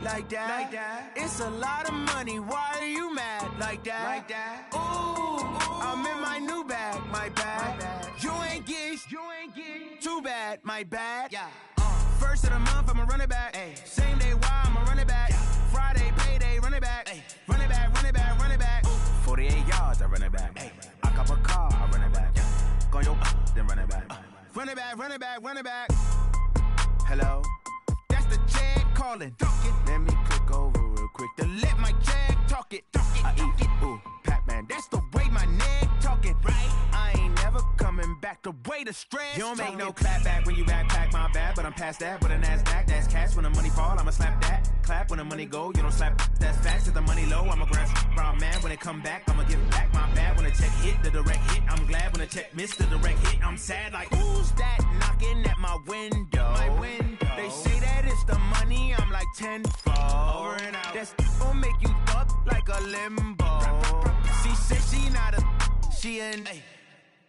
like that. It's a lot of money, why are you mad like that? Ooh, I'm in my new bag, my bad. You ain't get too bad, my bad. First of the month, I'ma run it back. Same day, why I'ma run it back. Friday, payday, run it back. Run it back, run it back, run it back. 48 yards, I run it back. I cop a car, I run it back. Go your then run it back. Run it back, run it back, run it back. Hello? That's the jag calling. Let me click over real quick to let my jag talk it. I eat it, ooh, Pac-Man. That's the way my neck talking. Right? I ain't never coming back the way the stress. You don't make no clap back when you backpack, my bad. But I'm past that with a NASDAQ. That's cash when the money fall, I'ma slap that. Clap when the money go, you don't slap. That's facts. If the money low, I'ma grab brown man. When it come back, I'ma give back my bad. When the check hit, the direct hit. I'm glad when the check missed the direct hit. I'm sad like, who's that knocking at my window? My window. They say that it's the money, I'm like tenfold. Over and out. That's gon' make you up like a limbo. She said she not a, she an.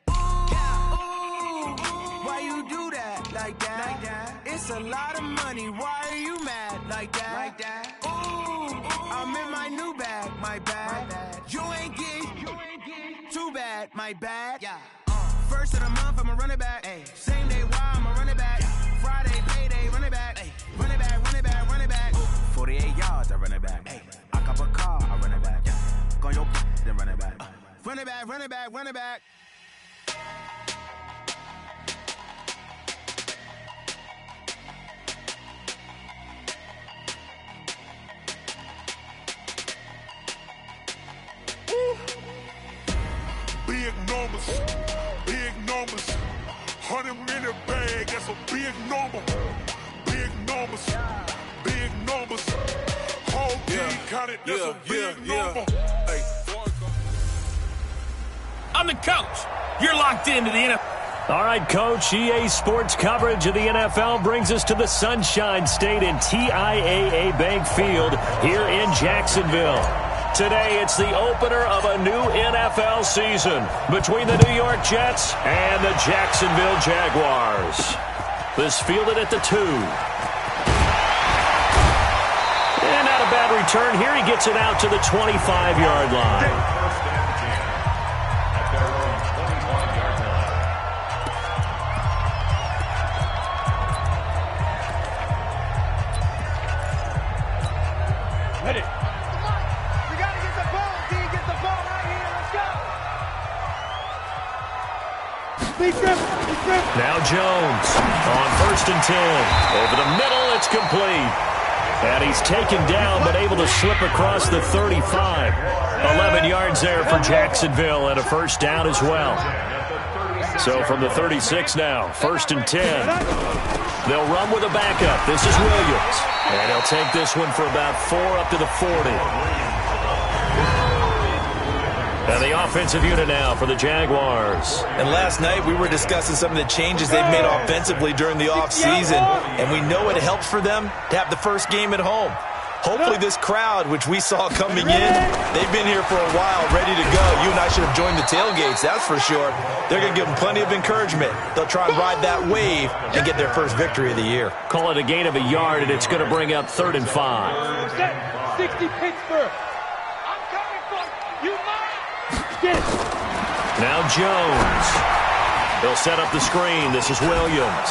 Ooh, why you do that like that? It's a lot of money, why are you mad like that? Ooh, I'm in my new bag, my bad. You ain't get too bad, my bad. First of the month, I'ma run it back. Same day, why I'ma run it back. Friday, payday, run it back. Run it back, run it back, run it back. 48 yards, I run it back. I cop a car, I run it back. Go your then run it back. Run it back, run it back, run it back. Big numbers, big numbers. 100-minute bag, that's a big number. Big numbers, big numbers. Whole team counted, that's a big number. Hey. I'm the coach. You're locked into the NFL. All right, Coach, EA Sports coverage of the NFL brings us to the Sunshine State in TIAA Bank Field here in Jacksonville. Today, it's the opener of a new NFL season between the New York Jets and the Jacksonville Jaguars. This fielded at the 2. And not a bad return here. He gets it out to the 25-yard line. Now Jones on 1st and 10. Over the middle, it's complete. And he's taken down, but able to slip across the 35. 11 yards there for Jacksonville and a first down as well. So from the 36 now, 1st and 10. They'll run with a backup. This is Williams. And he'll take this one for about 4 up to the 40. And the offensive unit now for the Jaguars. And last night we were discussing some of the changes they've made offensively during the offseason, and we know it helps for them to have the first game at home. Hopefully this crowd, which we saw coming in, they've been here for a while, ready to go. You and I should have joined the tailgates, that's for sure. They're going to give them plenty of encouragement. They'll try and ride that wave and get their first victory of the year. Call it a gain of a yard, and it's going to bring up 3rd and 5. 60 Pittsburgh. I'm coming for you. Now Jones. He'll set up the screen. This is Williams.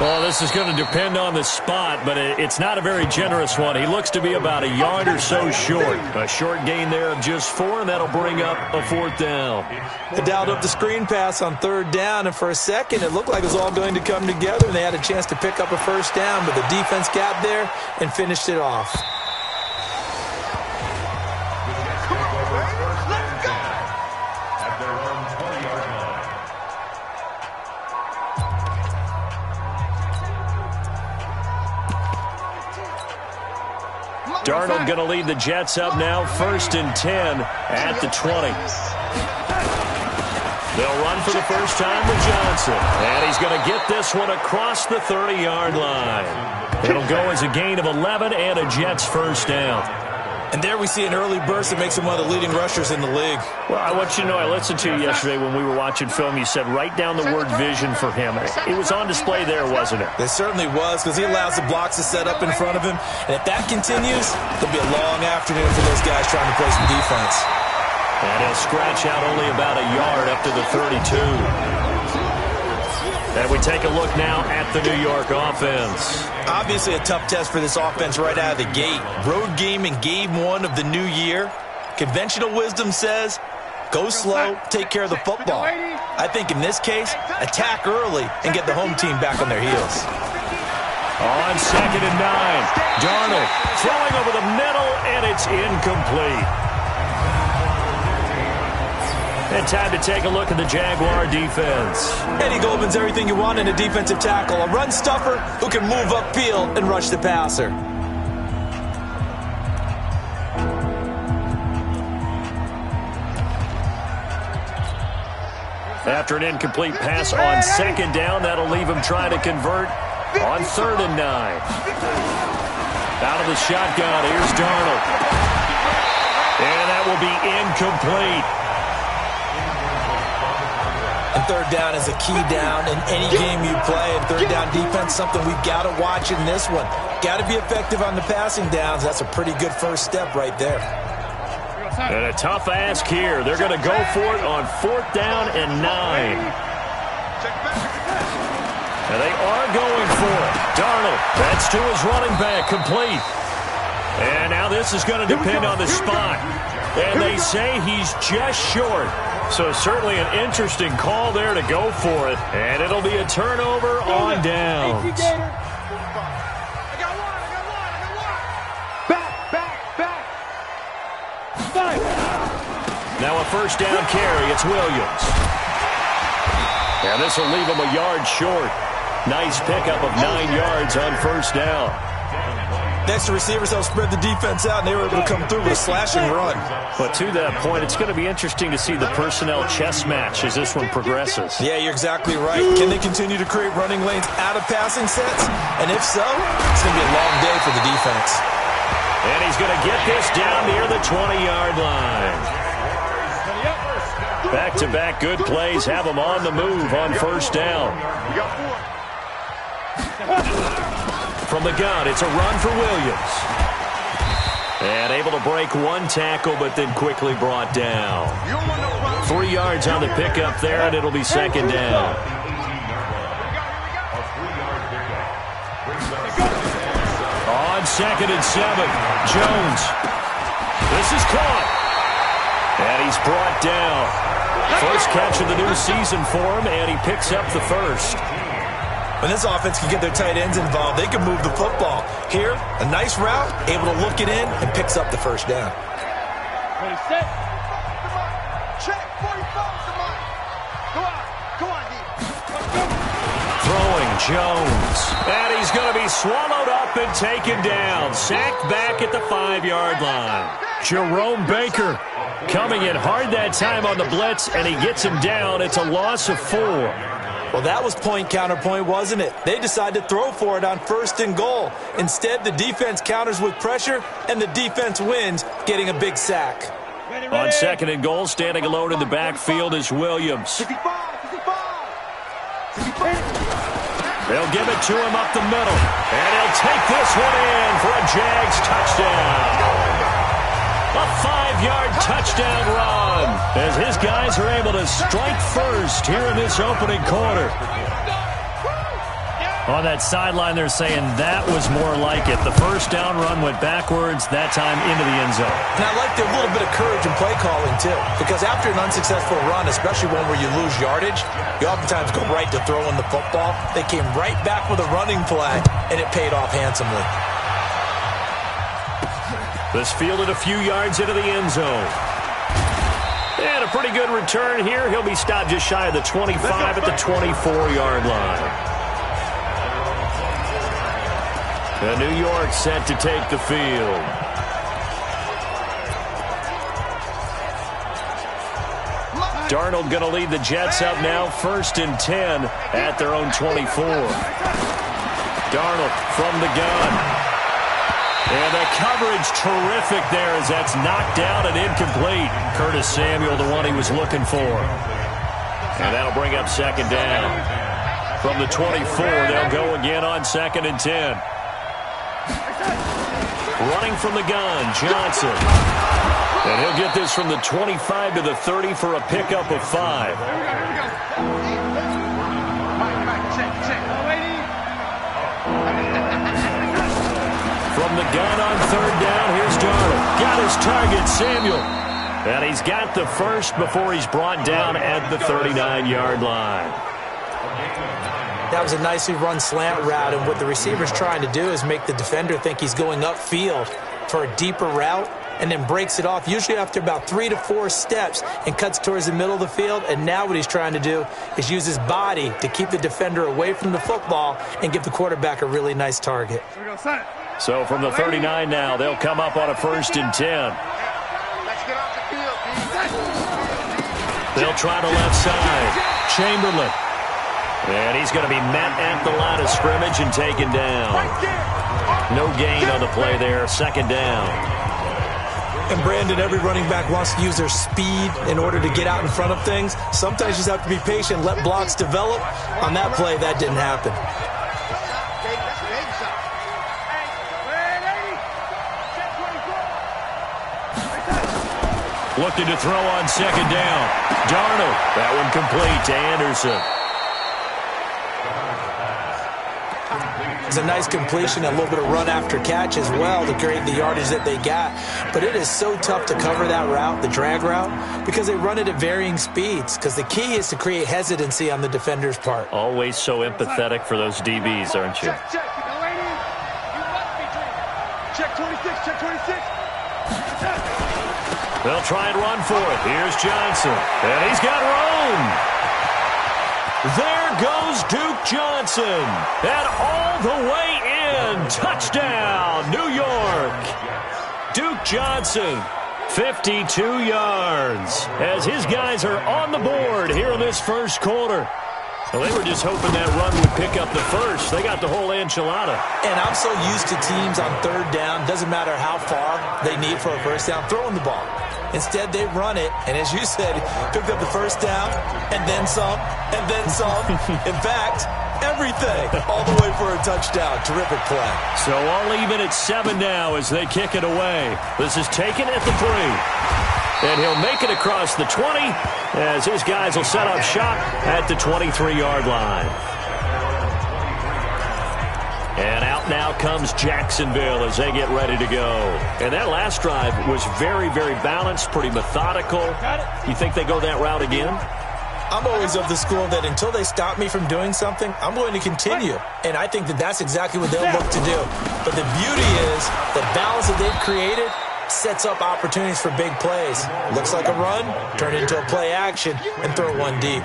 Well, this is going to depend on the spot, but it's not a very generous one. He looks to be about a yard or so short. A short gain there of just 4, and that'll bring up a 4th down. They dialed up the screen pass on 3rd down, and for a second it looked like it was all going to come together, and they had a chance to pick up a first down, but the defense got there and finished it off. Darnold going to lead the Jets up now, 1st and 10 at the 20. They'll run for the first time with Johnson. And he's going to get this one across the 30-yard line. It'll go as a gain of 11 and a Jets first down. And there we see an early burst that makes him one of the leading rushers in the league. Well, I want you to know, I listened to you yesterday when we were watching film. You said write down the word vision for him. It was on display there, wasn't it? It certainly was, because he allows the blocks to set up in front of him. And if that continues, there'll be a long afternoon for those guys trying to play some defense. And he'll scratch out only about a yard up to the 32. And we take a look now at the New York offense. Obviously a tough test for this offense right out of the gate. Road game in game 1 of the new year. Conventional wisdom says, go slow, take care of the football. I think in this case, attack early and get the home team back on their heels. On 2nd and 9, Darnold throwing over the middle, and it's incomplete. And time to take a look at the Jaguar defense. Eddie Goldman's everything you want in a defensive tackle. A run stuffer who can move upfield and rush the passer. After an incomplete pass on 2nd down, that'll leave him trying to convert on 3rd and 9. Out of the shotgun, here's Darnold. And that will be incomplete. And 3rd down is a key down in any game you play. And 3rd down defense, something we've got to watch in this one. Got to be effective on the passing downs. That's a pretty good first step right there. And a tough ask here. They're going to go for it on 4th down and 9. And they are going for it. Darnold, that's to his running back, complete. And now this is going to depend on the spot. And they say he's just short. So certainly an interesting call there to go for it. And it'll be a turnover on downs. Now a 1st down carry. It's Williams. And this will leave him a yard short. Nice pickup of 9 yards on 1st down. Next to receivers, they'll spread the defense out, and they were able to come through with a slashing run. But to that point, it's going to be interesting to see the personnel chess match as this one progresses. Yeah, you're exactly right. Can they continue to create running lanes out of passing sets? And if so, it's going to be a long day for the defense. And he's going to get this down near the 20-yard line. Back-to-back good plays have him on the move on 1st down. From the gun, it's a run for Williams. And able to break 1 tackle, but then quickly brought down. 3 yards on the pickup there, and it'll be 2nd down. On 2nd and 7, Jones. This is caught. And he's brought down. First catch of the new season for him, and he picks up the 1st. When this offense can get their tight ends involved, they can move the football. Here, a nice route, able to look it in, and picks up the 1st down. Set. Check. 45. Come on, D. Throwing Jones. And he's going to be swallowed up and taken down. Sacked back at the 5-yard line. Jerome Baker coming in hard that time on the blitz, and he gets him down. It's a loss of 4. Well, that was point counterpoint, wasn't it? They decided to throw for it on 1st and goal. Instead, the defense counters with pressure, and the defense wins, getting a big sack. On 2nd and goal, standing alone in the backfield is Williams. They'll give it to him up the middle, and he'll take this one in for a Jags touchdown. A 5-yard touchdown run as his guys are able to strike first here in this opening quarter. On that sideline, they're saying that was more like it. The 1st down run went backwards, that time into the end zone. And I like their little bit of courage in play calling, too. Because after an unsuccessful run, especially one where you lose yardage, you oftentimes go right to throwing the football. They came right back with a running play, and it paid off handsomely. This fielded a few yards into the end zone. And a pretty good return here. He'll be stopped just shy of the 25 at the 24-yard line. And New York set to take the field. Darnold going to lead the Jets up now, 1st and 10 at their own 24. Darnold from the gun. And the coverage terrific there as that's knocked down and incomplete. Curtis Samuel, the one he was looking for. And that'll bring up second down. From the 24, they'll go again on 2nd and 10. Running from the gun, Johnson. And he'll get this from the 25 to the 30 for a pickup of 5. From the gun on 3rd down, here's Darnold. Got his target, Samuel. And he's got the first before he's brought down at the 39-yard line. That was a nicely run slant route, and what the receiver's trying to do is make the defender think he's going upfield for a deeper route, and then breaks it off, usually after about 3 to 4 steps, and cuts towards the middle of the field. And now what he's trying to do is use his body to keep the defender away from the football and give the quarterback a really nice target. So from the 39 now, they'll come up on a 1st and 10. Let's get off the field. They'll try the left side. Chamberlain. And he's going to be met at the line of scrimmage and taken down. No gain on the play there. 2nd down. And Brandon, every running back wants to use their speed in order to get out in front of things. Sometimes you just have to be patient, let blocks develop. On that play, that didn't happen. Looking to throw on 2nd down. Darnold. That one complete to Anderson. It's a nice completion, a little bit of run after catch as well to create the yardage that they got. But it is so tough to cover that route, the drag route, because they run it at varying speeds. Because the key is to create hesitancy on the defender's part. Always so empathetic for those DBs, aren't you? Check. You lady. You must be dreaming. Check 26. Check 26. They'll try and run for it. Here's Johnson. And he's got room. There goes Duke Johnson. And all the way in. Touchdown, New York. Duke Johnson, 52 yards. As his guys are on the board here in this first quarter. Well, they were just hoping that run would pick up the first. They got the whole enchilada. And I'm so used to teams on 3rd down, doesn't matter how far they need for a first down, throwing the ball. Instead, they run it, and as you said, picked up the first down, and then some, and then some. In fact, everything, all the way for a touchdown. Terrific play. So all even at 7 now as they kick it away. This is taken at the 3. And he'll make it across the 20 as his guys will set up shop at the 23-yard line. And out now comes Jacksonville as they get ready to go. And that last drive was very, very balanced, pretty methodical. You think they go that route again? I'm always of the school that until they stop me from doing something, I'm going to continue. And I think that that's exactly what they'll look to do. But the beauty is the balance that they've created sets up opportunities for big plays. Looks like a run, turn into a play action, and throw one deep.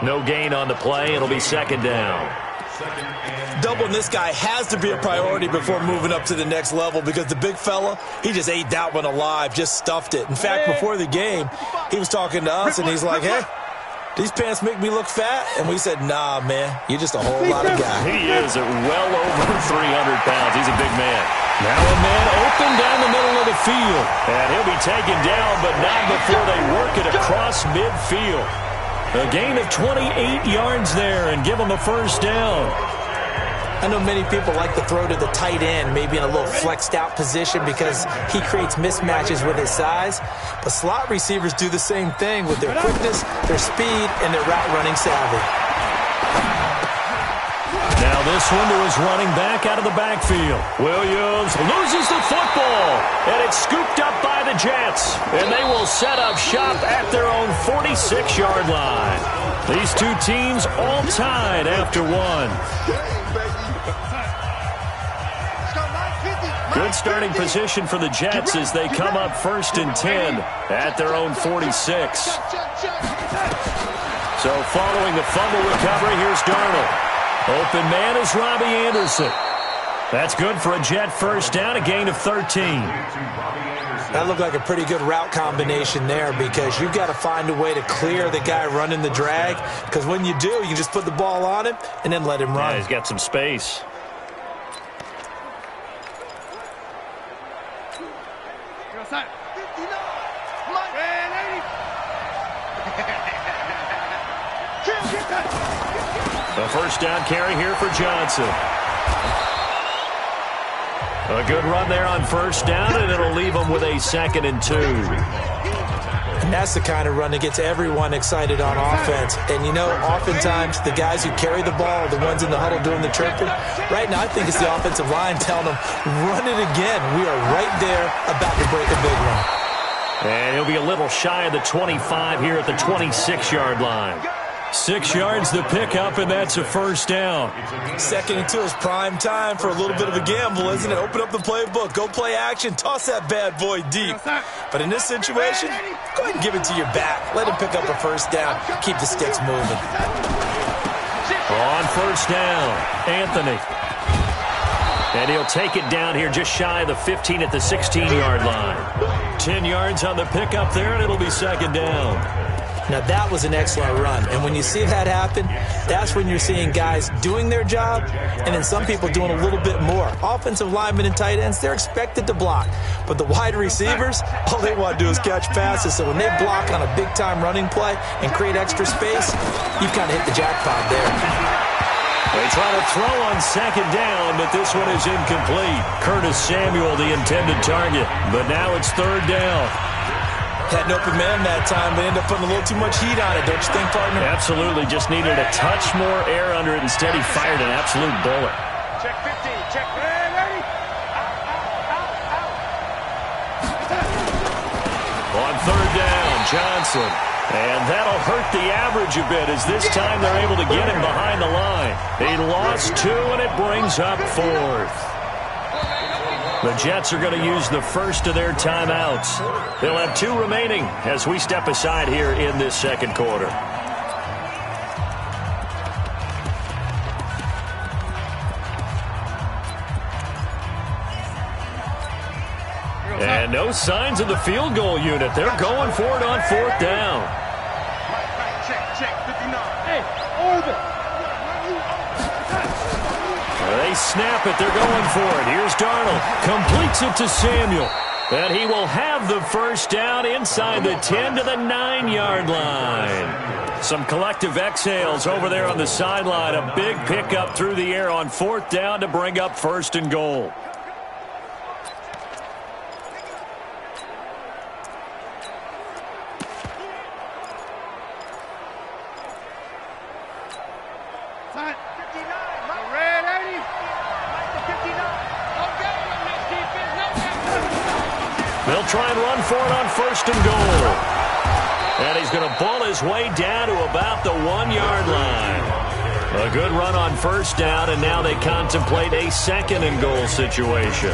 No gain on the play. It'll be 2nd down. Doubling this guy has to be a priority before moving up to the next level because the big fella, he just ate that one alive, just stuffed it. In fact, before the game, he was talking to us, and he's like, hey, these pants make me look fat? And we said, nah, man, you're just a whole lot of guy. He is at well over 300 pounds. He's a big man. Now a man open down the middle of the field. And he'll be taken down, but not before they work it across midfield. A gain of 28 yards there and give him a first down. I know many people like to throw to the tight end, maybe in a little flexed out position because he creates mismatches with his size. But slot receivers do the same thing with their quickness, their speed, and their route running savvy. Now this one to his running back out of the backfield. Williams loses the football, and it's scooped up by the Jets. And they will set up shop at their own 46-yard line. These two teams all tied after one. Good starting position for the Jets as they come up 1st and 10 at their own 46. So following the fumble recovery, here's Darnold. Open man is Robbie Anderson. That's good for a Jet first down, a gain of 13. That looked like a pretty good route combination there because you've got to find a way to clear the guy running the drag because when you do, you just put the ball on him and then let him run. Yeah, he's got some space. A first down carry here for Johnson. A good run there on first down, and it'll leave them with a 2nd and 2. And that's the kind of run that gets everyone excited on offense. And, you know, oftentimes the guys who carry the ball are the ones in the huddle doing the chirping. Right now, I think it's the offensive line telling them, run it again. We are right there about to break a big one. And he'll be a little shy of the 25 here at the 26-yard line. 6 yards the pickup, and that's a first down. 2nd and 2 is prime time for a little bit of a gamble, isn't it? Open up the playbook, go play action, toss that bad boy deep. But in this situation, go ahead and give it to your back. Let him pick up a first down. Keep the sticks moving. On first down, Anthony. And he'll take it down here just shy of the 15 at the 16-yard line. 10 yards on the pickup there, and it'll be 2nd down. Now, that was an excellent run. And when you see that happen, that's when you're seeing guys doing their job and then some people doing a little bit more. Offensive linemen and tight ends, they're expected to block. But the wide receivers, all they want to do is catch passes. So when they block on a big-time running play and create extra space, you've kind of hit the jackpot there. They try to throw on 2nd down, but this one is incomplete. Curtis Samuel, the intended target. But now it's 3rd down. Had an open man that time, but ended up putting a little too much heat on it, don't you think, partner? Absolutely. Just needed a touch more air under it. Instead, he fired an absolute bullet. Check 15. Check. Ready? On 3rd down, Johnson. And that'll hurt the average a bit as this time they're able to get him behind the line. He lost 2, and it brings up 4th. The Jets are going to use the first of their timeouts. They'll have 2 remaining as we step aside here in this 2nd quarter. And no signs of the field goal unit. They're going for it on 4th down. Check. 59. Hey, orbit. They snap it. They're going for it. Here's Darnold. Completes it to Samuel. And he will have the first down inside the 10 to the 9-yard line. Some collective exhales over there on the sideline. A big pickup through the air on 4th down to bring up 1st and goal. They'll try and run for it on 1st and goal. And he's going to ball his way down to about the 1-yard line. A good run on 1st down, and now they contemplate a 2nd and goal situation.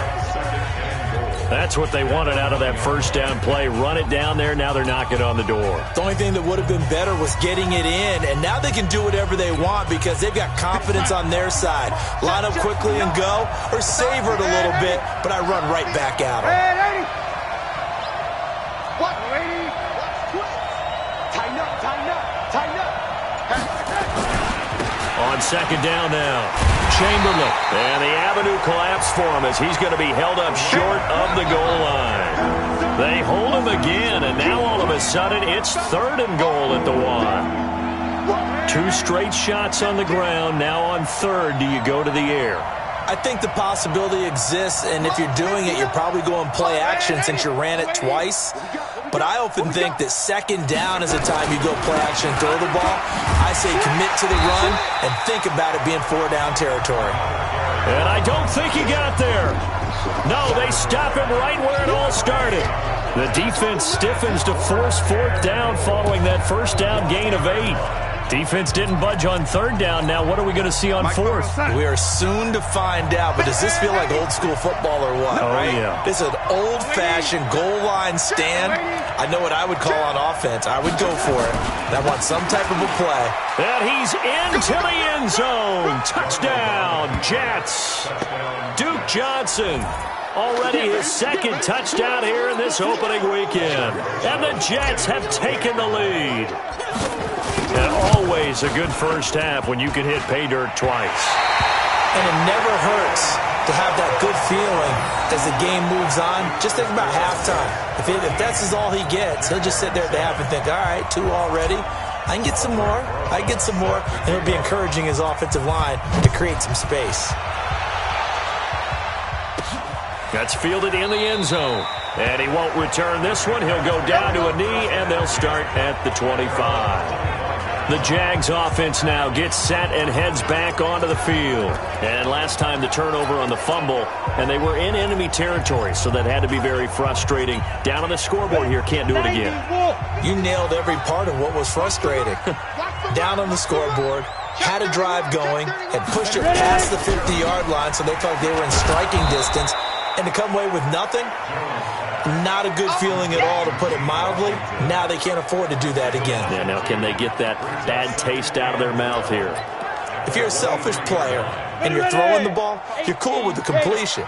That's what they wanted out of that 1st down play. Run it down there. Now they're knocking on the door. The only thing that would have been better was getting it in, and now they can do whatever they want because they've got confidence on their side. Line up quickly and go, or savor it a little bit, but I run right back at them. On 2nd down now, Chamberlain. And the avenue collapsed for him as he's going to be held up short of the goal line. They hold him again, and now all of a sudden it's 3rd and goal at the 1. 2 straight shots on the ground. Now on 3rd, do you go to the air? I think the possibility exists, and if you're doing it, you're probably going play action since you ran it twice. But I often think that 2nd down is the time you go play action and throw the ball. I say commit to the run and think about it being 4-down territory. And I don't think he got there. No, they stop him right where it all started. The defense stiffens to force 4th down following that 1st down gain of 8. Defense didn't budge on 3rd down. Now what are we going to see on 4th? We are soon to find out, but does this feel like old school football or what? Oh, right? Yeah. This is an old-fashioned goal line stand. I know what I would call on offense. I would go for it. I want some type of a play. And he's into the end zone. Touchdown, Jets. Duke Johnson. Already his 2nd touchdown here in this opening weekend. And the Jets have taken the lead. And always a good first half when you can hit pay dirt twice. And it never hurts to have that good feeling as the game moves on. Just think about halftime. If that's all he gets, he'll just sit there at the half and think, all right, 2 already. I can get some more. And he'll be encouraging his offensive line to create some space. That's fielded in the end zone. And he won't return this one. He'll go down to a knee, and they'll start at the 25. The Jags offense now gets set and heads back onto the field. And last time the turnover on the fumble, and they were in enemy territory, so that had to be very frustrating. Down on the scoreboard here, can't do it again. You nailed every part of what was frustrating. Down on the scoreboard, had a drive going, had pushed it past the 50-yard line, so they felt they were in striking distance, and to come away with nothing, not a good feeling at all, to put it mildly. Now they can't afford to do that again. Yeah, now can they get that bad taste out of their mouth here? If you're a selfish player and you're throwing the ball, you're cool with the completion.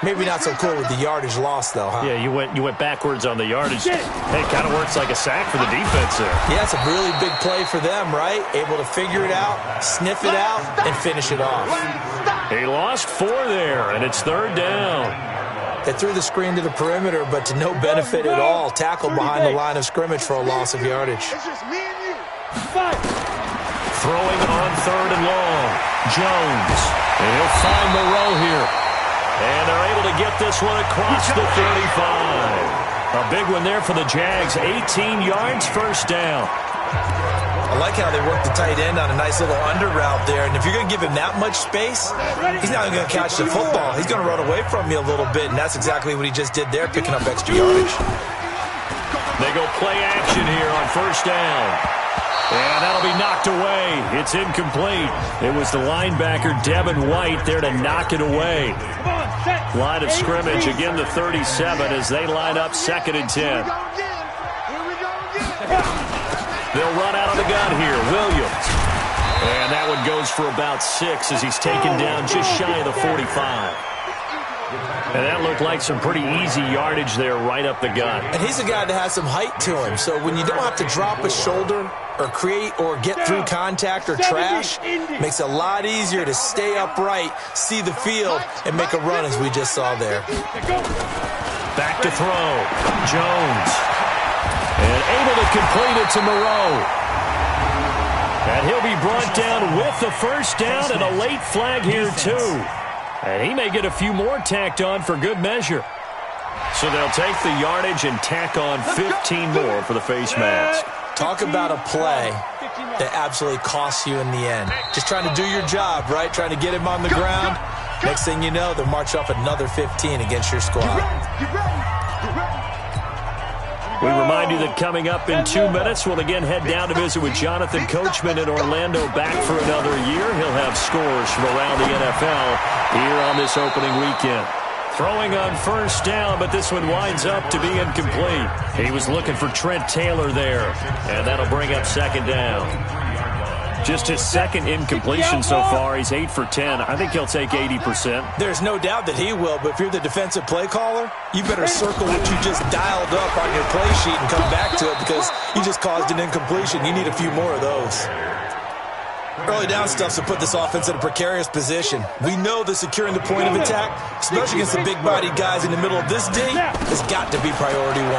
Maybe not so cool with the yardage loss, though, huh? Yeah, you went backwards on the yardage. Hey, it kind of works like a sack for the defense there. Yeah, it's a really big play for them, right? Able to figure it out, sniff it out, and finish it off. He lost 4 there, and it's 3rd down. They threw the screen to the perimeter, but to no benefit at all. Tackled behind the line of scrimmage for a loss of yardage. Throwing on 3rd and long. Jones. And he'll find Moreau here. And they're able to get this one across the 35. A big one there for the Jags. 18 yards, first down. I like how they work the tight end on a nice little under route there. And if you're going to give him that much space, he's not going to catch the football. He's going to run away from you a little bit, and that's exactly what he just did there, picking up extra yardage. They go play action here on first down. And that'll be knocked away. It's incomplete. It was the linebacker, Devin White, there to knock it away. Line of scrimmage, again the 37 as they line up 2nd and 10. They'll run out of the gun here. Williams. And that one goes for about 6 as he's taken down just shy of the 45. And that looked like some pretty easy yardage there right up the gut. And he's a guy that has some height to him. So when you don't have to drop a shoulder or create or get through contact or trash, makes it a lot easier to stay upright, see the field, and make a run as we just saw there. Back to throw. Jones. And able to complete it to Moreau. And he'll be brought down with the first down and a late flag here too. And he may get a few more tacked on for good measure. So they'll take the yardage and tack on 15 more for the face mask. Talk about a play that absolutely costs you in the end. Just trying to do your job, right? Trying to get him on the ground. Next thing you know, they'll march off another 15 against your squad. We remind you that coming up in 2 minutes, we'll again head down to visit with Jonathan Coachman in Orlando, back for another year. He'll have scores from around the NFL here on this opening weekend. Throwing on first down, but this one winds up to be incomplete. He was looking for Trent Taylor there, and that'll bring up 2nd down. Just his 2nd incompletion so far. He's 8 for 10. I think he'll take 80%. There's no doubt that he will, but if you're the defensive play caller, you better circle what you just dialed up on your play sheet and come back to it because you just caused an incompletion. You need a few more of those. Early down stuff to put this offense in a precarious position. We know that securing the point of attack, especially against the big-bodied guys in the middle of this day, has got to be priority 1.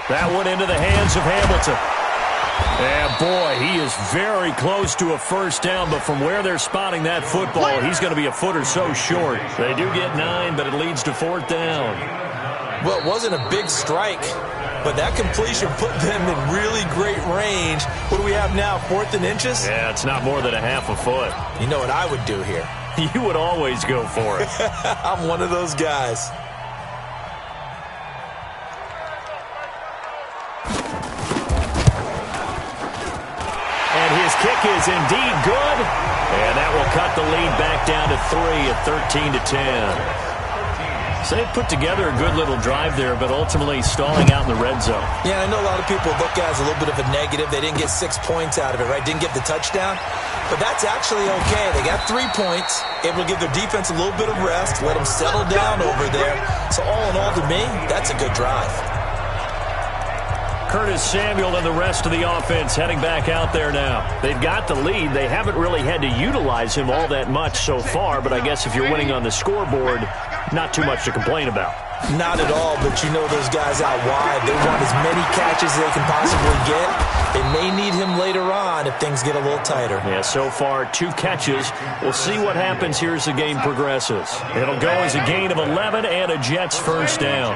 That one into the hands of Hamilton. And boy, he is very close to a first down, but from where they're spotting that football, he's going to be a foot or so short. They do get 9, but it leads to 4th down. Well, it wasn't a big strike, but that completion put them in really great range. What do we have now, 4th and inches? Yeah, it's not more than a half a foot. You know what I would do here? You would always go for it. I'm one of those guys. His kick is indeed good, and that will cut the lead back down to 3 at 13 to 10. So they put together a good little drive there, but ultimately stalling out in the red zone. Yeah, I know a lot of people look at it as a little bit of a negative. They didn't get 6 points out of it, right? Didn't get the touchdown. But that's actually okay. They got 3 points, able to give their defense a little bit of rest, let them settle down over there. So all in all, to me, that's a good drive. Curtis Samuel and the rest of the offense heading back out there now. They've got the lead. They haven't really had to utilize him all that much so far, but I guess if you're winning on the scoreboard, not too much to complain about. Not at all, but you know those guys out wide, they want as many catches as they can possibly get. They may need him later on if things get a little tighter. Yeah, so far 2 catches. We'll see what happens here as the game progresses. It'll go as a gain of 11 and a Jets first down.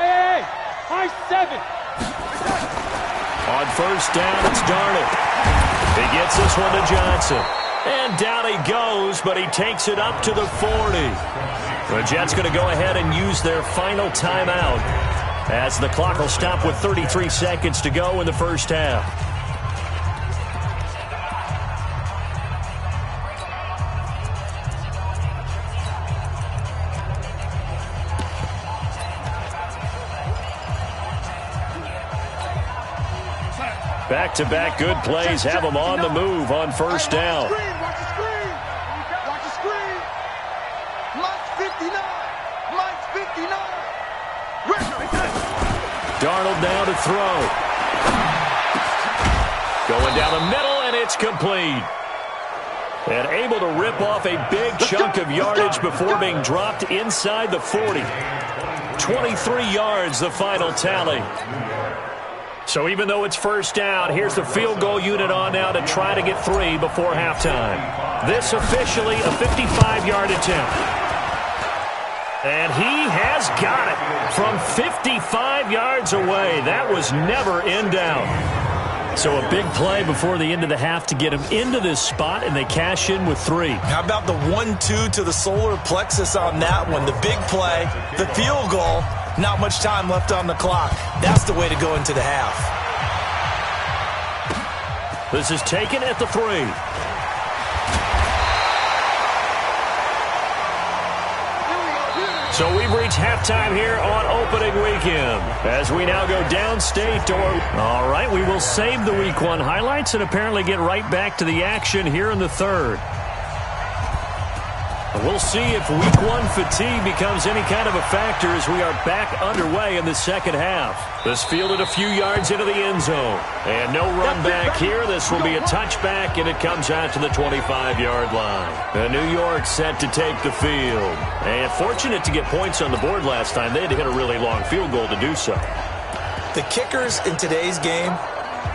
Hey, high 7. On first down, it's Darnold. He gets this one to Johnson. And down he goes, but he takes it up to the 40. The Jets going to go ahead and use their final timeout as the clock will stop with 33 seconds to go in the first half. Back-to-back good plays have them on the move on first down. Darnold now to throw. Going down the middle, and it's complete. And able to rip off a big chunk of yardage before being dropped inside the 40. 23 yards, the final tally. So even though it's first down, here's the field goal unit on now to try to get 3 before halftime. This officially a 55-yard attempt. And he has got it from 55 yards away. That was never in doubt. So a big play before the end of the half to get him into this spot, and they cash in with 3. How about the 1-2 to the solar plexus on that one? The big play, the field goal, not much time left on the clock. That's the way to go into the half. This is taken at the 3. So we've reached halftime here on opening weekend as we now go downstate. All right, we will save the Week 1 highlights and apparently get right back to the action here in the third. We'll see if Week 1 fatigue becomes any kind of a factor as we are back underway in the second half. This fielded a few yards into the end zone. And no run back here. This will be a touchback, and it comes out to the 25-yard line. And New York set to take the field. And fortunate to get points on the board last time. They had to hit a really long field goal to do so. The kickers in today's game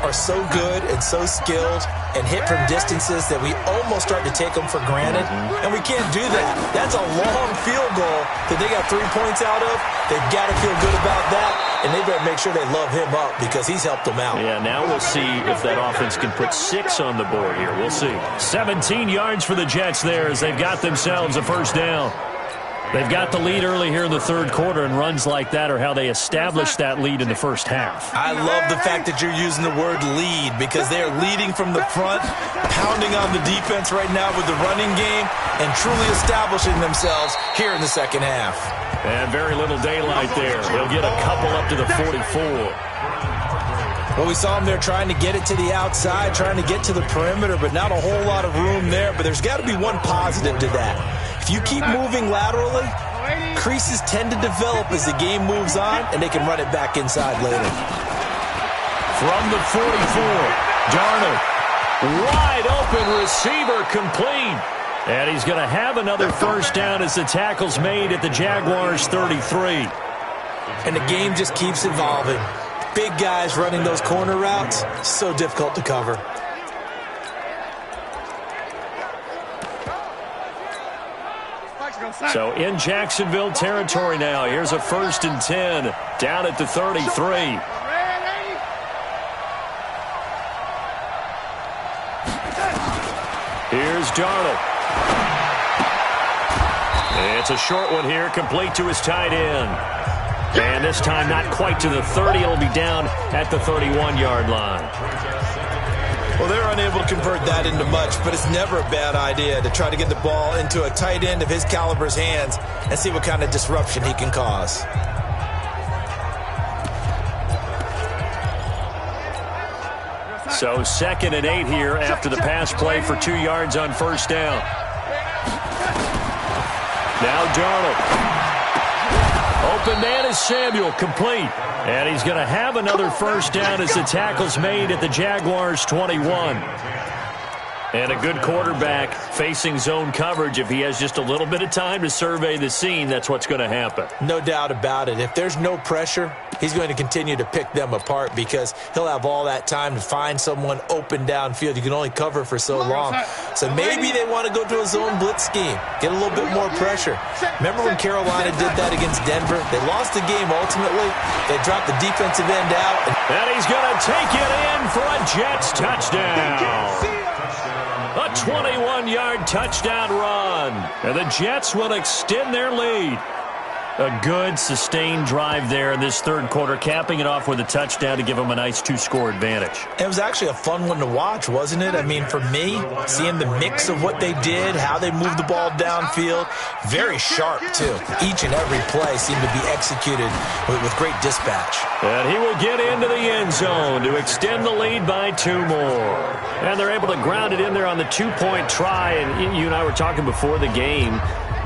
are so good and so skilled and hit from distances that we almost start to take them for granted, and we can't do that. That's a long field goal that they got 3 points out of. They've got to feel good about that, and they better make sure they love him up because he's helped them out. Yeah, now we'll see if that offense can put 6 on the board here. We'll see. 17 yards for the Jets there as they've got themselves a first down. They've got the lead early here in the third quarter, and runs like that are how they established that lead in the first half. I love the fact that you're using the word lead because they are leading from the front, pounding on the defense right now with the running game, and truly establishing themselves here in the second half. And very little daylight there. They'll get a couple up to the 44. Well, we saw them there trying to get it to the outside, trying to get to the perimeter, but not a whole lot of room there. But there's got to be one positive to that. If you keep moving laterally, creases tend to develop as the game moves on, and they can run it back inside later. From the 44, Darnold, wide open receiver complete. And he's going to have another first down as the tackle's made at the Jaguars' 33. And the game just keeps evolving. Big guys running those corner routes, so difficult to cover. So in Jacksonville territory now. Here's a 1st and 10 down at the 33. Here's Darnold. It's a short one here, complete to his tight end. And this time not quite to the 30. It'll be down at the 31-yard line. Well, they're unable to convert that into much, but it's never a bad idea to try to get the ball into a tight end of his caliber's hands and see what kind of disruption he can cause. So 2nd and 8 here after the pass play for 2 yards on first down. Now Darnold. Open man is Samuel, complete. And he's going to have another first down as the tackle's made at the Jaguars' 21. And a good quarterback facing zone coverage. If he has just a little bit of time to survey the scene, that's what's going to happen. No doubt about it. If there's no pressure, he's going to continue to pick them apart because he'll have all that time to find someone open downfield. You can only cover for so long. So maybe they want to go to a zone blitz scheme, get a little bit more pressure. Remember when Carolina did that against Denver? They lost the game ultimately. They dropped the defensive end out. And he's going to take it in for a Jets touchdown. A 21-yard touchdown run. And the Jets will extend their lead. A good, sustained drive there in this third quarter, capping it off with a touchdown to give them a nice two-score advantage. It was actually a fun one to watch, wasn't it? I mean, for me, seeing the mix of what they did, how they moved the ball downfield, very sharp, too. Each and every play seemed to be executed with great dispatch. And he will get into the end zone to extend the lead by 2 more. And they're able to ground it in there on the two-point try. And you and I were talking before the game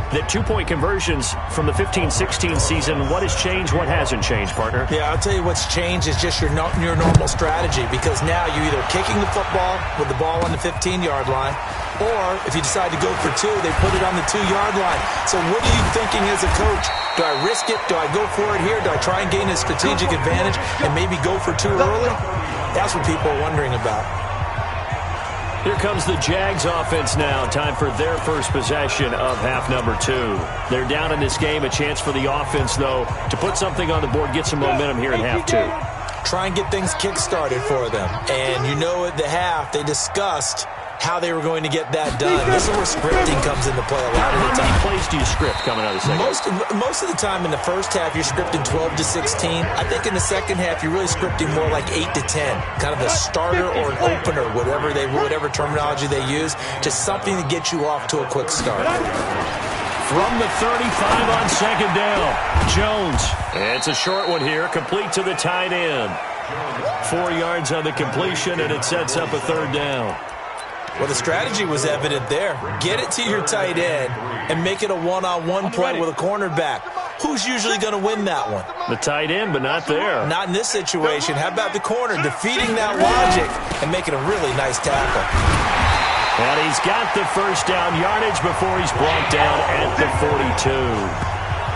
that two-point conversions from the 15-16 season, what has changed, what hasn't changed, partner? Yeah, I'll tell you what's changed is just your normal strategy, because now you're either kicking the football with the ball on the 15-yard line, or if you decide to go for 2, they put it on the 2-yard line. So what are you thinking as a coach? Do I risk it? Do I go for it here? Do I try and gain a strategic advantage and maybe go for 2 early? That's what people are wondering about. Here comes the Jags offense now. Time for their first possession of half number 2. They're down in this game. A chance for the offense, though, to put something on the board, get some momentum here in half 2. Try and get things kick-started for them. And you know at the half, they discussed how they were going to get that done. This is where scripting comes into play a lot of the time. How many plays do you script coming out of the second? Most of the time in the first half, you're scripting 12 to 16. I think in the second half, you're really scripting more like 8 to 10. Kind of a starter or an opener, whatever terminology they use, just something to get you off to a quick start. From the 35 on second down, Jones. It's a short one here, complete to the tight end. 4 yards on the completion, and it sets up a third down. Well, the strategy was evident there. Get it to your tight end and make it a one-on-one play with a cornerback. Who's usually going to win that one? The tight end, but not there. Not in this situation. How about the corner defeating that logic and making a really nice tackle? And he's got the first down yardage before he's brought down at the 42.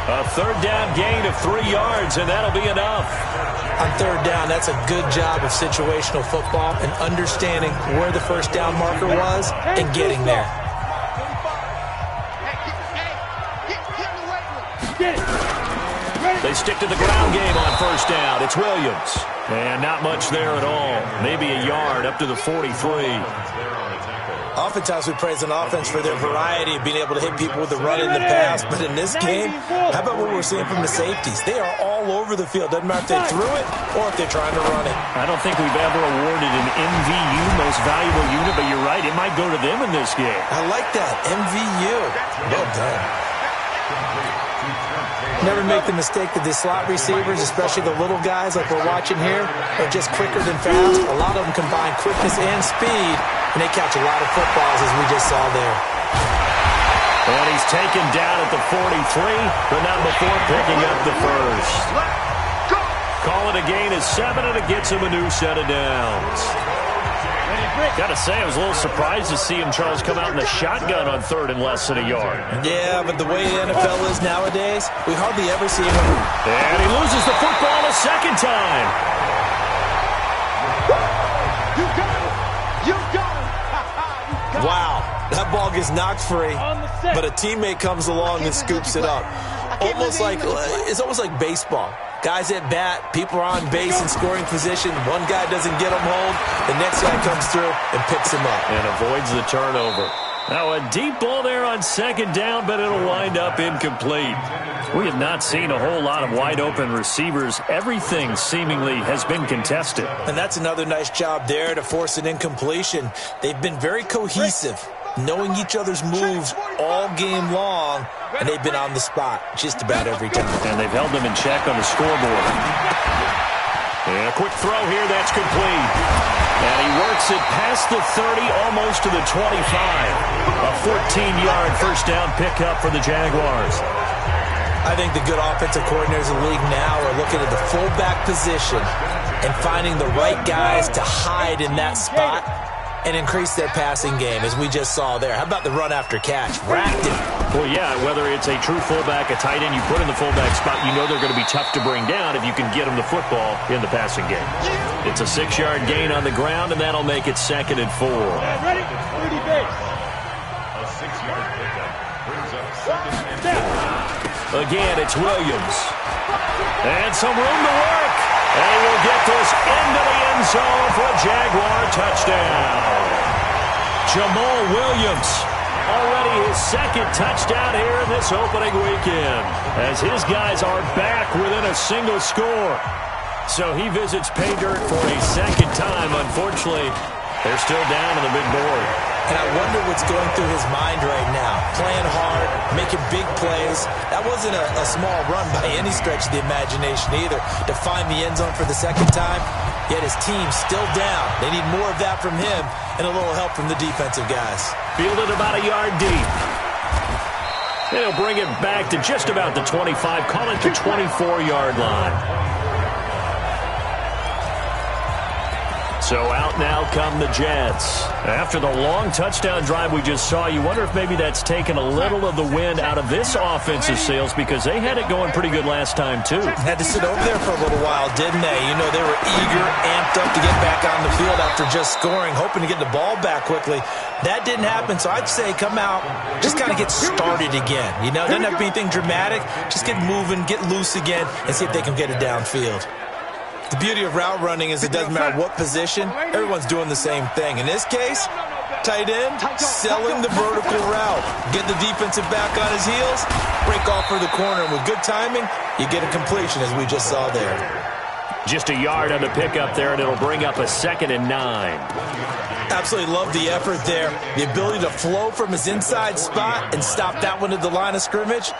A third down gain of 3 yards, and that'll be enough. On third down, that's a good job of situational football and understanding where the first down marker was and getting there. They stick to the ground game on first down. It's Williams. And not much there at all. Maybe a yard up to the 43. Oftentimes we praise an offense for their variety of being able to hit people with the run in the pass, but in this game, how about what we're seeing from the safeties? They are all over the field. Doesn't matter if they threw it or if they're trying to run it. I don't think we've ever awarded an MVU, most valuable unit, but you're right, it might go to them in this game. I like that, MVU. Well done. Never make the mistake that the slot receivers, especially the little guys like we're watching here, are just quicker than fast. A lot of them combine quickness and speed, and they catch a lot of footballs, as we just saw there. And he's taken down at the 43, but not before picking up the first. Call it a gain of 7, and it gets him a new set of downs. Got to say, I was a little surprised to see him, Charles, come out in the shotgun on third and less than a yard. Yeah, but the way the NFL is nowadays, we hardly ever see him. And he loses the football a second time. You got it. You got it. Wow, that ball gets knocked free, but a teammate comes along and scoops it up. It's almost like baseball. Guys at bat, people are on base in scoring position. One guy doesn't get him home. The next guy comes through and picks him up. And avoids the turnover. Now a deep ball there on second down, but it'll wind up incomplete. We have not seen a whole lot of wide open receivers. Everything seemingly has been contested. And that's another nice job there to force an incompletion. They've been very cohesive, knowing each other's moves all game long, and they've been on the spot just about every time. And they've held them in check on the scoreboard. And a quick throw here, that's complete. And he works it past the 30, almost to the 25. A 14-yard first down pickup for the Jaguars. 4 I think the good offensive coordinators in the league now are looking at the fullback position and finding the right guys to hide in that spot and increase their passing game, as we just saw there. How about the run after catch? Racked it. Well, yeah, whether it's a true fullback, a tight end you put in the fullback spot, you know they're going to be tough to bring down if you can get them the football in the passing game. It's a 6-yard gain on the ground, and that'll make it 2nd and 4. Ready? 30 base. A 6-yard pickup brings up 2nd and 4. Again, it's Williams. And some room to work. And he will get this into the end zone for a Jaguar touchdown. Jamal Williams, already his 2nd touchdown here in this opening weekend, as his guys are back within a single score. So he visits pay dirt for a 2nd time. Unfortunately, they're still down on the big board. And I wonder what's going through his mind right now. Playing hard, making big plays. That wasn't a small run by any stretch of the imagination either, to find the end zone for the 2nd time. Yet his team's still down. They need more of that from him and a little help from the defensive guys. Fielded about a yard deep. They'll bring it back to just about the 25, call it the 24-yard line. So out now come the Jets. After the long touchdown drive we just saw, you wonder if maybe that's taken a little of the wind out of this offensive sails, because they had it going pretty good last time too. Had to sit over there for a little while, didn't they? You know, they were eager, amped up to get back on the field after just scoring, hoping to get the ball back quickly. That didn't happen, so I'd say come out, just kind of get started again. You know, doesn't have to be anything dramatic. Just get moving, get loose again, and see if they can get it downfield. The beauty of route running is it doesn't matter what position, everyone's doing the same thing. In this case, tight end, selling the vertical route. Get the defensive back on his heels, break off for the corner, and with good timing, you get a completion, as we just saw there. Just a yard on the pickup there, and it'll bring up a 2nd and 9. Absolutely love the effort there. The ability to flow from his inside spot and stop that one at the line of scrimmage.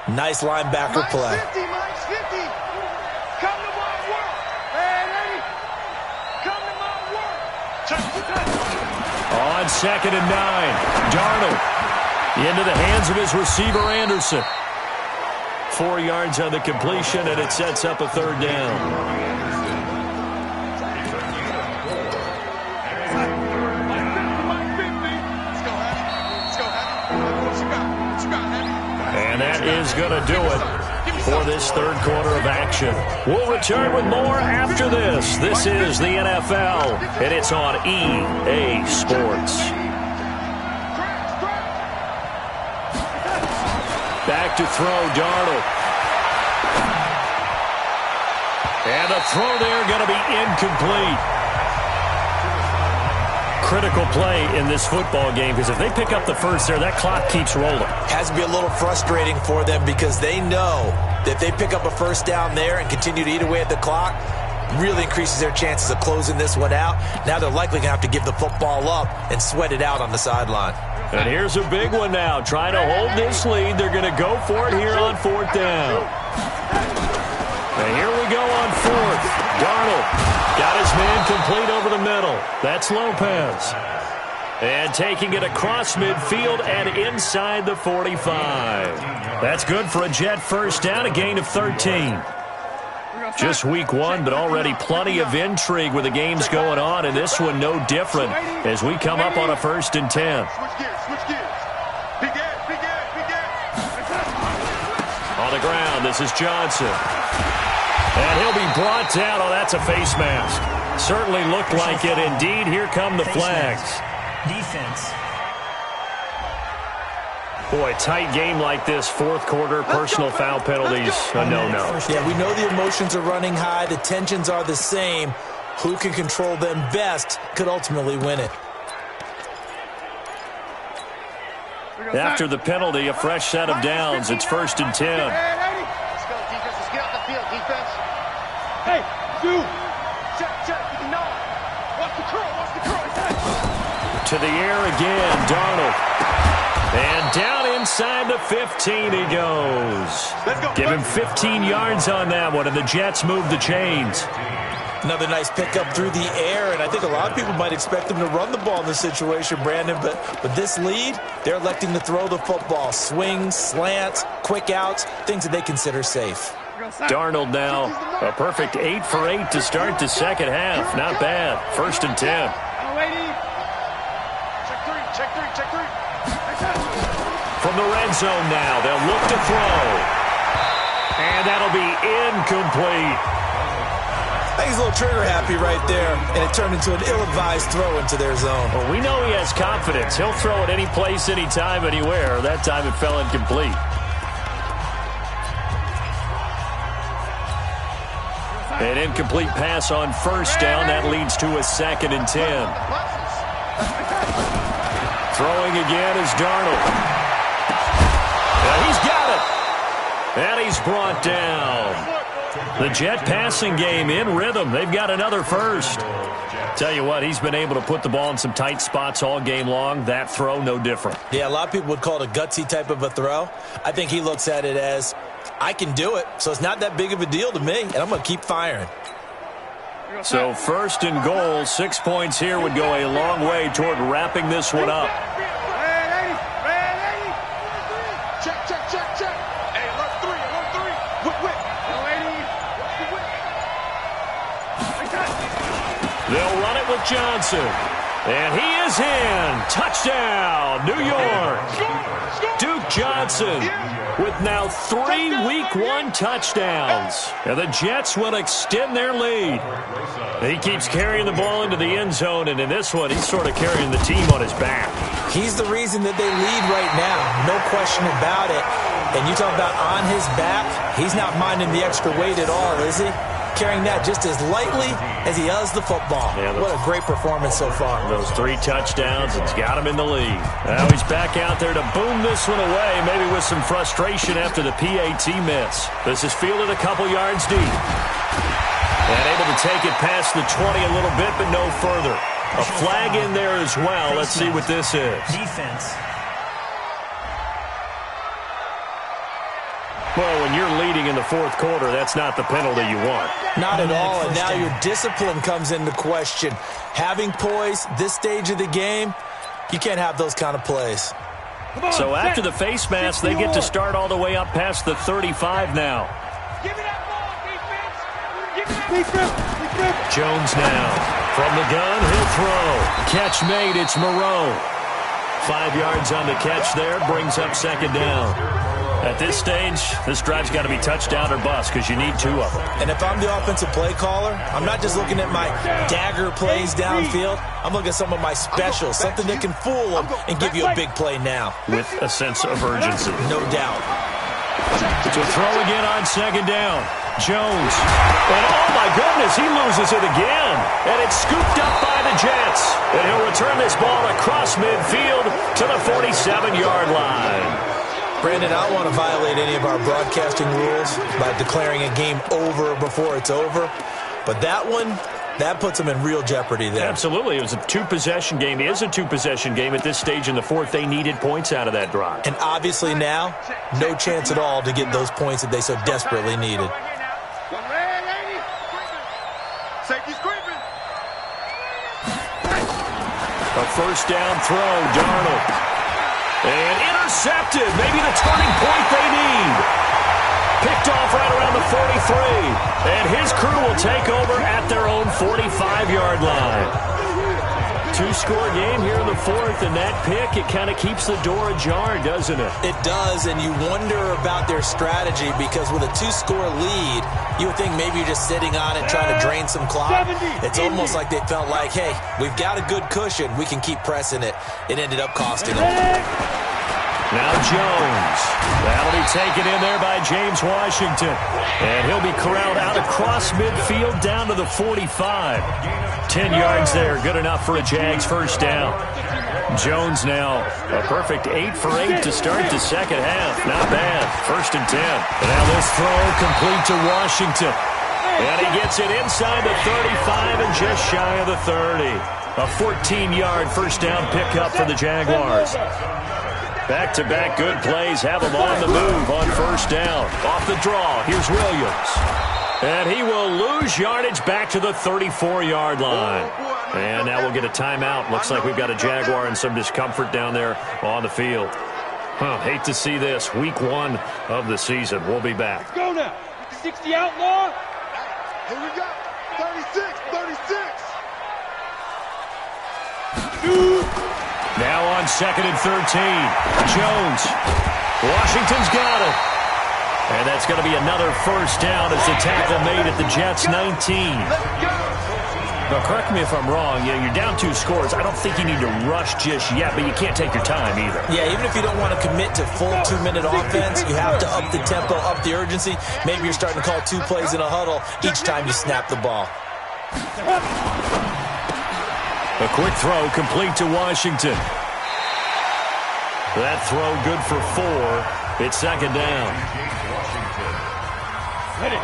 Nice linebacker play. Mike's 50. Come to my work. Ready? Come to my work. On 2nd and 9, Darnold into the hands of his receiver, Anderson. 4 yards on the completion, and it sets up a 3rd down. And that is going to do it for this 3rd quarter of action. We'll return with more after this. This is the NFL, and it's on EA Sports. Back to throw, Darnold. And the throw there going to be incomplete. Critical play in this football game, because if they pick up the first there, that clock keeps rolling. Has to be a little frustrating for them, because they know that if they pick up a first down there and continue to eat away at the clock, really increases their chances of closing this one out. Now they're likely going to have to give the football up and sweat it out on the sideline. And here's a big one now. Trying to hold this lead. They're going to go for it here on 4th down. And here we go on 4th. Darnold got his man complete over the middle. That's Lopez. And taking it across midfield and inside the 45. That's good for a Jet first down, a gain of 13. Just week 1, but already plenty of intrigue with the games going on, and this one no different as we come up on a 1st and 10. On the ground, this is Johnson. And he'll be brought down. Oh, that's a face mask. Certainly looked like it. Indeed, here come the flags. Defense. Boy, tight game like this, 4th quarter, personal foul penalties, a no-no. Yeah, we know the emotions are running high. The tensions are the same. Who can control them best could ultimately win it. After the penalty, a fresh set of downs. It's 1st and 10. Let's go, defense. Let's get off the field, defense. Hey, dude. Check. No. Watch the curl. To the air again, Darnold. And down inside the 15 he goes. Give him 15 yards on that one, and the Jets move the chains. Another nice pickup through the air, and I think a lot of people might expect them to run the ball in this situation, Brandon, but with this lead, they're electing to throw the football. Swings, slants, quick outs, things that they consider safe. Darnold now, a perfect 8 for 8 to start the second half. Not bad. 1st and 10. Check three. From the red zone now, they'll look to throw. And that'll be incomplete. I think he's a little trigger happy right there, and it turned into an ill-advised throw into their zone. Well, we know he has confidence. He'll throw it any place, anytime, anywhere. That time it fell incomplete. An incomplete pass on 1st down. That leads to a 2nd and 10. Throwing again is Darnold. He's got it. And he's brought down. The Jet passing game in rhythm. They've got another first. Tell you what, he's been able to put the ball in some tight spots all game long. That throw, no different. Yeah, a lot of people would call it a gutsy type of a throw. I think he looks at it as, I can do it, so it's not that big of a deal to me, and I'm going to keep firing. So 1st and goal, 6 points here would go a long way toward wrapping this one up. Check. Hey, alert three. Whip. They'll run it with Johnson. And he is in. Touchdown, New York. Duke Johnson with now 3 Week 1 touchdowns. And the Jets will extend their lead. He keeps carrying the ball into the end zone, and in this one, he's sort of carrying the team on his back. He's the reason that they lead right now. No question about it. And you talk about on his back, he's not minding the extra weight at all, is he? Carrying that just as lightly as he does the football. Yeah, what a great performance so far. Those 3 touchdowns, it's got him in the lead. Now he's back out there to boom this one away, maybe with some frustration after the PAT miss. This is fielded a couple yards deep. And able to take it past the 20 a little bit, but no further. A flag in there as well. Let's see what this is. Defense. Well, when you're leading in the 4th quarter, that's not the penalty you want. Not at all, and now your discipline comes into question. Having poise this stage of the game, you can't have those kind of plays. So after the face mask, they get to start all the way up past the 35 now. Give me that ball, defense. Jones now. From the gun, he'll throw. Catch made, it's Moreau. 5 yards on the catch there, brings up 2nd down. At this stage, this drive's got to be touchdown or bust because you need 2 of them. And if I'm the offensive play caller, I'm not just looking at my dagger plays downfield. I'm looking at some of my specials, something that can fool them and give you a big play now. With a sense of urgency. No doubt. To throw again on 2nd down. Jones. And oh my goodness, he loses it again. And it's scooped up by the Jets. And he'll return this ball across midfield to the 47-yard line. Brandon, I don't want to violate any of our broadcasting rules by declaring a game over before it's over. But that one, that puts them in real jeopardy there. Absolutely. It was a 2-possession game. It is a 2-possession game at this stage in the 4th. They needed points out of that drive. And obviously now, no chance at all to get those points that they so desperately needed. Safety's creeping. A 1st down throw, Darnold. And intercepted. Maybe the turning point they need. Picked off right around the 43. And his crew will take over at their own 45-yard line. 2-score game here in the 4th, and that pick, it kind of keeps the door ajar, doesn't it? It does, and you wonder about their strategy because with a 2-score lead, you would think maybe you're just sitting on it trying to drain some clock. It's almost like they felt like, hey, we've got a good cushion. We can keep pressing it. It ended up costing them. Now Jones. That'll be taken in there by James Washington. And he'll be corralled out across midfield down to the 45. 10 yards there, good enough for a Jags 1st down. Jones now, a perfect 8 for 8 to start the 2nd half. Not bad, 1st and 10. And now this throw complete to Washington. And he gets it inside the 35 and just shy of the 30. A 14-yard 1st down pickup for the Jaguars. Back-to-back good plays have them on the move on 1st down. Off the draw, here's Williams. And he will lose yardage back to the 34-yard line. And now we'll get a timeout. Looks like we've got a Jaguar and some discomfort down there on the field. Hate to see this. Week 1 of the season. We'll be back. Let's go now. 60 outlaw. Here we go. 36. Now on 2nd and 13. Jones. Washington's got it. And that's going to be another first down as the tackle made at the Jets' 19. Now, correct me if I'm wrong. Yeah, you're down 2 scores. I don't think you need to rush just yet, but you can't take your time either. Yeah, even if you don't want to commit to full 2-minute offense, you have to up the tempo, up the urgency. Maybe you're starting to call 2 plays in a huddle each time you snap the ball. A quick throw complete to Washington. That throw good for 4. It's 2nd down. Ready.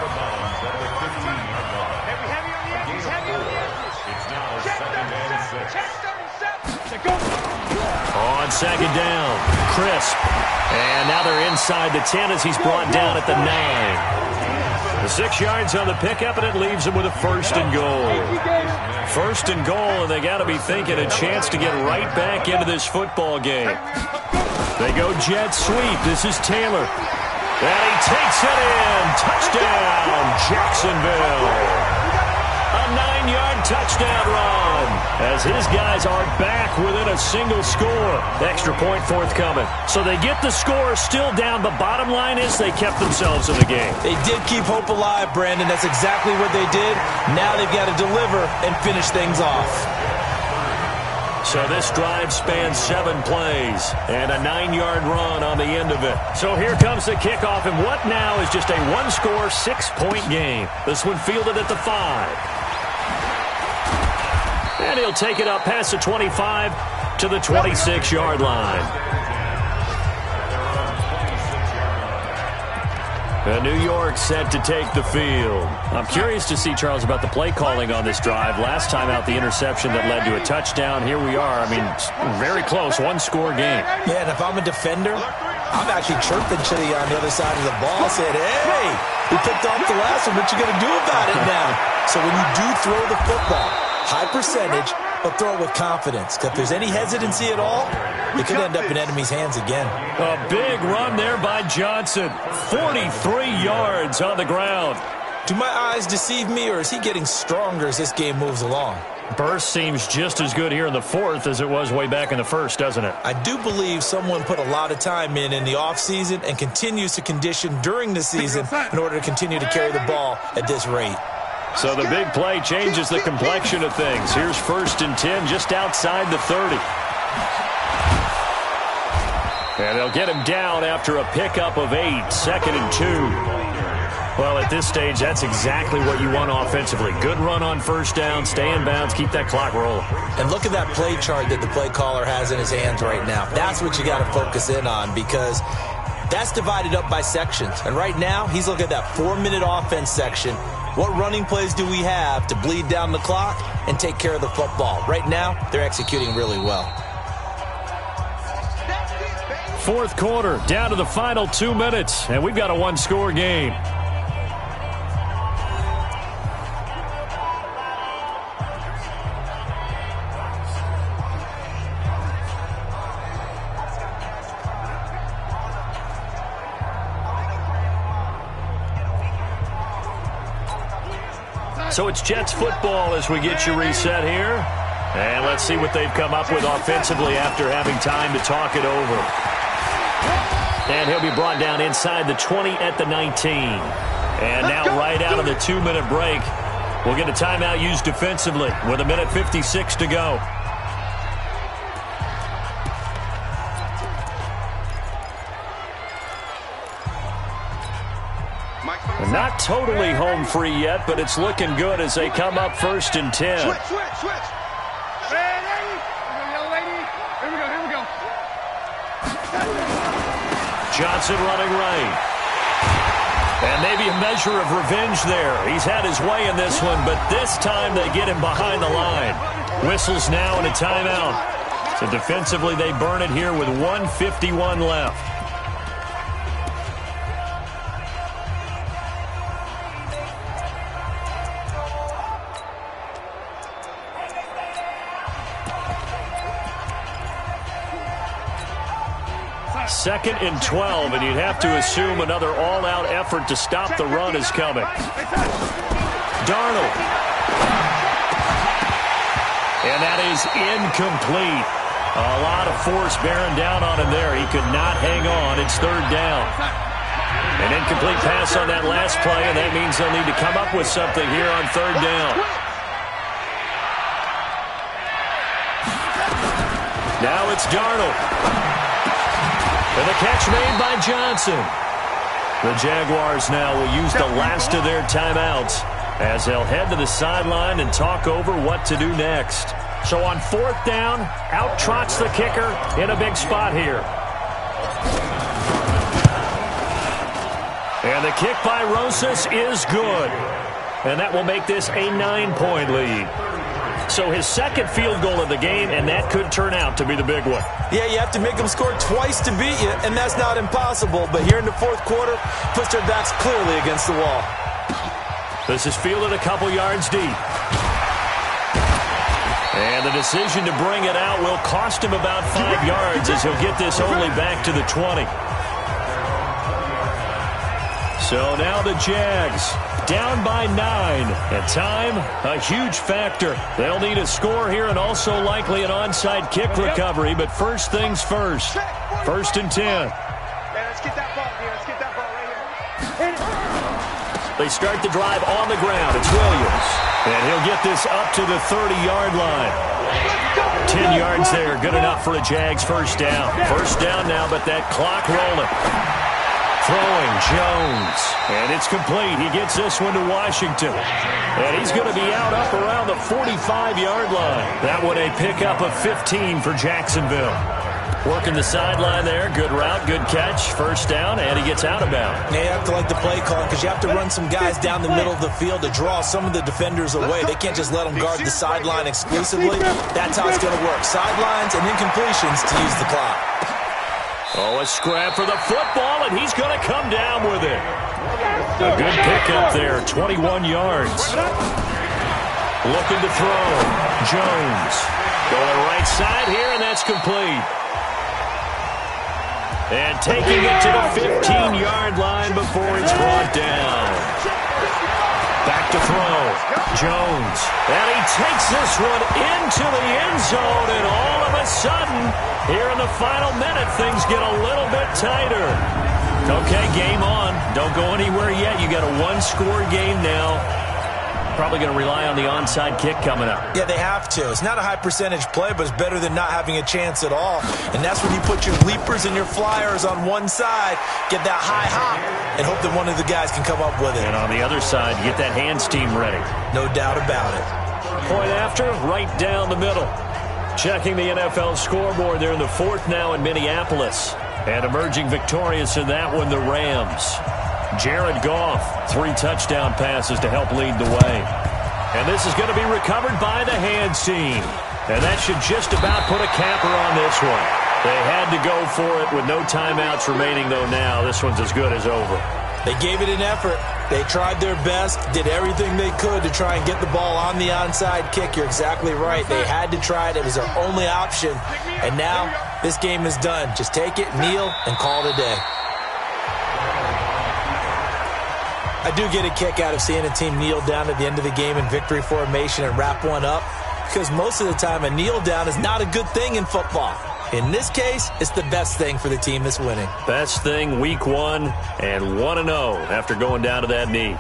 On 2nd down, crisp. And now they're inside the 10 as he's brought down at the 9. The 6 yards on the pickup, and it leaves him with a 1st and goal. 1st and goal, and they got to be thinking a chance to get right back into this football game. They go jet sweep. This is Taylor. And he takes it in. Touchdown, Jacksonville. A 9-yard touchdown run as his guys are back within a single score. Extra point forthcoming. So they get the score still down, but bottom line is they kept themselves in the game. They did keep hope alive, Brandon. That's exactly what they did. Now they've got to deliver and finish things off. So this drive spans 7 plays and a 9-yard run on the end of it. So here comes the kickoff, and what now is just a 1-score, 6-point game. This one fielded at the 5. And he'll take it up past the 25 to the 26-yard line. New York set to take the field. I'm curious to see, Charles, about the play calling on this drive. Last time out, the interception that led to a touchdown. Here we are. I mean, very close, 1-score game. Yeah, and if I'm a defender, I'm actually chirping to the on the other side of the ball, saying, hey, we picked off the last one. What you going to do about it now? So when you do throw the football, high percentage, but throw it with confidence. Because if there's any hesitancy at all, it could end up in enemy's hands again. A big run there by Johnson. 43 yards on the ground. Do my eyes deceive me, or is he getting stronger as this game moves along? Burst seems just as good here in the 4th as it was way back in the 1st, doesn't it? I do believe someone put a lot of time in the offseason and continues to condition during the season in order to continue to carry the ball at this rate. So the big play changes the complexion of things. Here's 1st and 10 just outside the 30. And they'll get him down after a pickup of 8, 2nd and 2. Well, at this stage, that's exactly what you want offensively. Good run on 1st down, stay in bounds, keep that clock rolling. And look at that play chart that the play caller has in his hands right now. That's what you got to focus in on, because that's divided up by sections. And right now, he's looking at that 4-minute offense section. What running plays do we have to bleed down the clock and take care of the football? Right now, they're executing really well. 4th quarter, down to the final 2 minutes, and we've got a 1-score game. So it's Jets football as we get you reset here. And let's see what they've come up with offensively after having time to talk it over. And he'll be brought down inside the 20 at the 19. And now right out of the 2-minute break, we'll get a timeout used defensively with 1:56 to go. Not totally home free yet, but it's looking good as they come up 1st and 10. Switch. Ready? Here we go. Johnson running right. And maybe a measure of revenge there. He's had his way in this one, but this time they get him behind the line. Whistles now and a timeout. So defensively they burn it here with 1:51 left. 2nd and 12, and you'd have to assume another all-out effort to stop the run is coming. Darnold. And that is incomplete. A lot of force bearing down on him there. He could not hang on. It's 3rd down. An incomplete pass on that last play, and that means they'll need to come up with something here on 3rd down. Now it's Darnold. And the catch made by Johnson. The Jaguars now will use the last of their timeouts as they'll head to the sideline and talk over what to do next. So on 4th down, out trots the kicker in a big spot here. And the kick by Rosas is good. And that will make this a 9-point lead. So his 2nd field goal of the game, and that could turn out to be the big one. Yeah, you have to make them score twice to beat you, and that's not impossible. But here in the 4th quarter, puts their backs clearly against the wall. This is fielded a couple yards deep. And the decision to bring it out will cost him about 5 yards as he'll get this only back to the 20. So now the Jags down by 9. And time, a huge factor. They'll need a score here and also likely an onside kick recovery. But first things first. 1st and 10. Let's get that ball here. Let's get that ball right here. They start the drive on the ground. It's Williams. And he'll get this up to the 30-yard line. 10 yards there. Good enough for a Jags first down. First down now, but that clock rolling. Throwing Jones. And it's complete. He gets this one to Washington. And he's going to be out up around the 45-yard line. That one a pickup of 15 for Jacksonville. Working the sideline there. Good route, good catch. First down, and he gets out of bounds. Now you have to like the play call because you have to run some guys down the middle of the field to draw some of the defenders away. They can't just let them guard the sideline exclusively. That's how it's going to work. Sidelines and incompletions to use the clock. Oh, a scrap for the football, and he's going to come down with it. A good pickup there, 21 yards. Looking to throw. Jones. Going right side here, and that's complete. And taking it to the 15-yard line before it's brought down. Back to throw. Jones. And he takes this one into the end zone, and all of a sudden, here in the final minute, things get a little bit tighter. Okay, game on. Don't go anywhere yet. You got a one-score game now. Probably going to rely on the onside kick coming up. Yeah, they have to. It's not a high-percentage play, but it's better than not having a chance at all. And that's when you put your leapers and your flyers on one side, get that high hop, and hope that one of the guys can come up with it. And on the other side, get that hands team ready. No doubt about it. Point after, right down the middle. Checking the NFL scoreboard, they're in the 4th now in Minneapolis. And emerging victorious in that one, the Rams. Jared Goff, 3 touchdown passes to help lead the way. And this is going to be recovered by the hands team. And that should just about put a capper on this one. They had to go for it with no timeouts remaining, though now. This one's as good as over. They gave it an effort. They tried their best, did everything they could to try and get the ball on the onside kick. You're exactly right. They had to try it. It was their only option. And now this game is done. Just take it, kneel, and call it a day. I do get a kick out of seeing a team kneel down at the end of the game in victory formation and wrap one up, because most of the time a kneel down is not a good thing in football. In this case, it's the best thing for the team that's winning. Best thing week 1 and 1-0 after going down to that knee.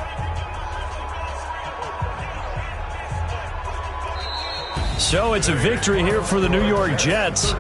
So it's a victory here for the New York Jets.